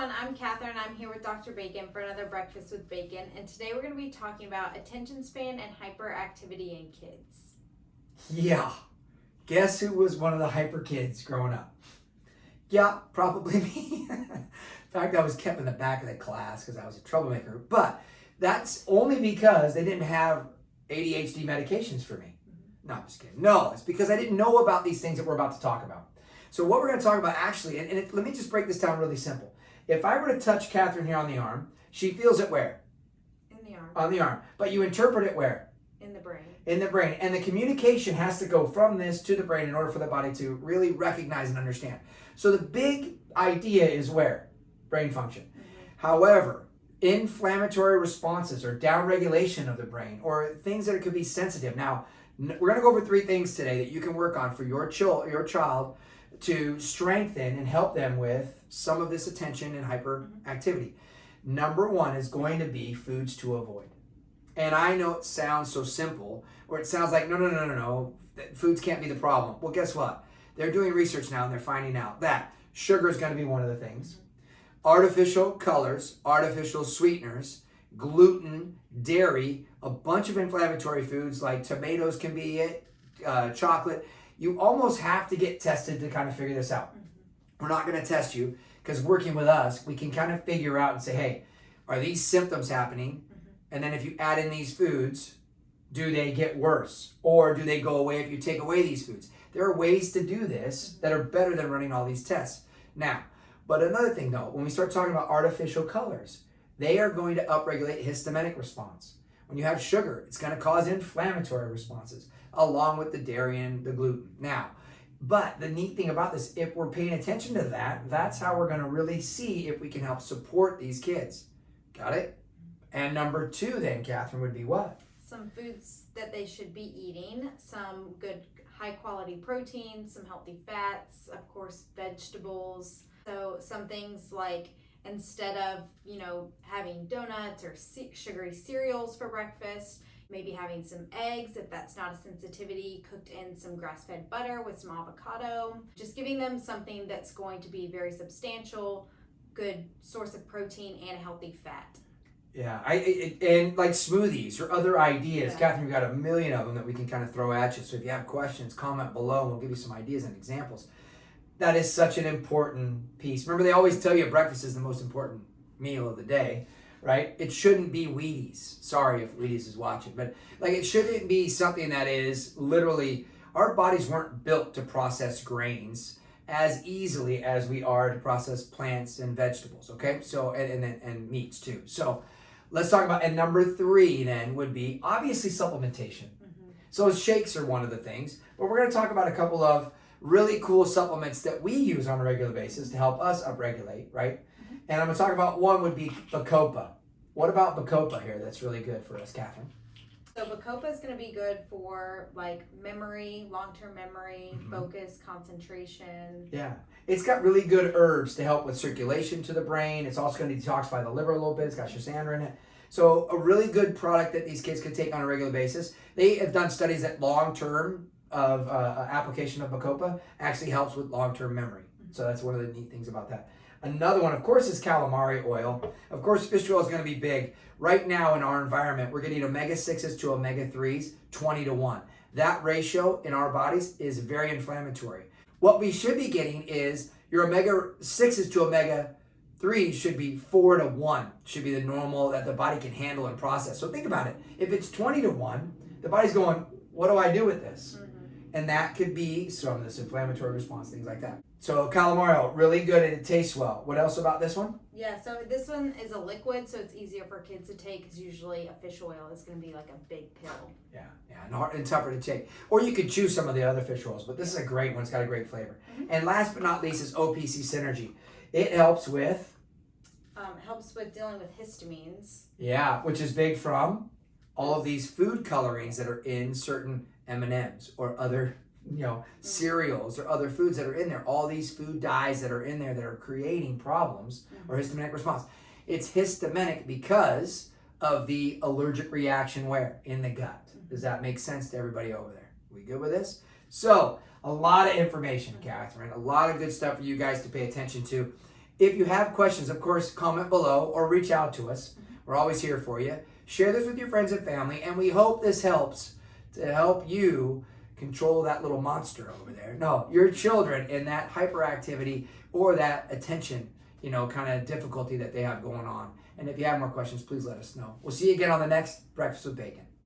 everyone, I'm Catherine. I'm here with Dr. Bacon for another Breakfast with Bacon, and today we're going to be talking about attention span and hyperactivity in kids. Yeah. Guess who was one of the hyper kids growing up? Yeah, probably me. In fact, I was kept in the back of the class because I was a troublemaker. But that's only because they didn't have ADHD medications for me. No, I'm just kidding. No, it's because I didn't know about these things that we're about to talk about. So what we're going to talk about actually, let me just break this down really simple. If I were to touch Catherine here on the arm, she feels it where? In the arm. On the arm. But you interpret it where? In the brain. In the brain. And the communication has to go from this to the brain in order for the body to really recognize and understand. So the big idea is where? Brain function. However, inflammatory responses or downregulation of the brain or things that could be sensitive. Now, we're going to go over 3 things today that you can work on for your child to strengthen and help them with some of this attention and hyperactivity. Number 1 is going to be foods to avoid. And I know it sounds so simple, or it sounds like, no, foods can't be the problem. Well, guess what? They're doing research now and they're finding out that sugar is going to be one of the things. Artificial colors, artificial sweeteners, gluten, dairy, a bunch of inflammatory foods like tomatoes can be it, chocolate. You almost have to get tested to kind of figure this out. We're not going to test you because working with us, we can kind of figure out and say, hey, are these symptoms happening? And then if you add in these foods, do they get worse? Or do they go away if you take away these foods? There are ways to do this that are better than running all these tests. Now, but another thing though, when we start talking about artificial colors, they are going to upregulate histaminic response. When you have sugar, it's going to cause inflammatory responses along with the dairy and the gluten. Now, but the neat thing about this, if we're paying attention to that, that's how we're going to really see if we can help support these kids. Got it? And number 2 then, Catherine, would be what? Some foods that they should be eating, some good high quality protein, some healthy fats, of course, vegetables. So some things like instead of, having donuts or sugary cereals for breakfast, maybe having some eggs if that's not a sensitivity, cooked in some grass-fed butter with some avocado. Just giving them something that's going to be very substantial, good source of protein and healthy fat. Yeah, and like smoothies or other ideas. Yeah. Catherine, we've got a million of them that we can kind of throw at you. So if you have questions, comment below. We'll give you some ideas and examples. That is such an important piece. Remember, they always tell you breakfast is the most important meal of the day, right? It shouldn't be Wheaties. Sorry if Wheaties is watching, but it shouldn't be something that is literally, our bodies weren't built to process grains as easily as we are to process plants and vegetables, okay? So, and meats too. So let's talk about, and number 3 then would be obviously supplementation. So shakes are one of the things, but we're going to talk about a couple of really cool supplements that we use on a regular basis to help us upregulate, right? And I'm going to talk about one would be Bacopa. What about Bacopa here that's really good for us, Catherine? So Bacopa is going to be good for memory, long-term memory, focus, concentration. Yeah. It's got really good herbs to help with circulation to the brain. It's also going to detoxify the liver a little bit. It's got Shisandra in it. So a really good product that these kids can take on a regular basis. They have done studies that long-term of application of Bacopa actually helps with long-term memory. So that's one of the neat things about that. Another one, of course, is Calamari Oil. Of course, fish oil is going to be big. Right now in our environment, we're getting omega-6s to omega-3s 20-1. That ratio in our bodies is very inflammatory. What we should be getting is your omega-6s to omega-3s should be 4-1. Should be the normal that the body can handle and process. So think about it. If it's 20-1, the body's going, what do I do with this? And that could be some of this inflammatory response, things like that. So calamari oil, really good and it tastes well. What else about this one? Yeah, so this one is a liquid, so it's easier for kids to take because usually a fish oil is going to be like a big pill. Yeah, and tougher to take. Or you could choose some of the other fish oils, but this is a great one. It's got a great flavor. And last but not least is OPC Synergy. It helps with? Helps with dealing with histamines. Yeah, which is big from all of these food colorings that are in certain M&Ms or other cereals or other foods that are in there. All these food dyes that are in there that are creating problems or histaminic response. It's histaminic because of the allergic reaction where? In the gut. Does that make sense to everybody over there? We good with this? So, a lot of information, Catherine. A lot of good stuff for you guys to pay attention to. If you have questions, of course, comment below or reach out to us. We're always here for you. Share this with your friends and family, and we hope this helps to help you control that little monster over there. No, your children in that hyperactivity or that attention, kind of difficulty that they have going on. And if you have more questions, please let us know. We'll see you again on the next Breakfast with Bacon.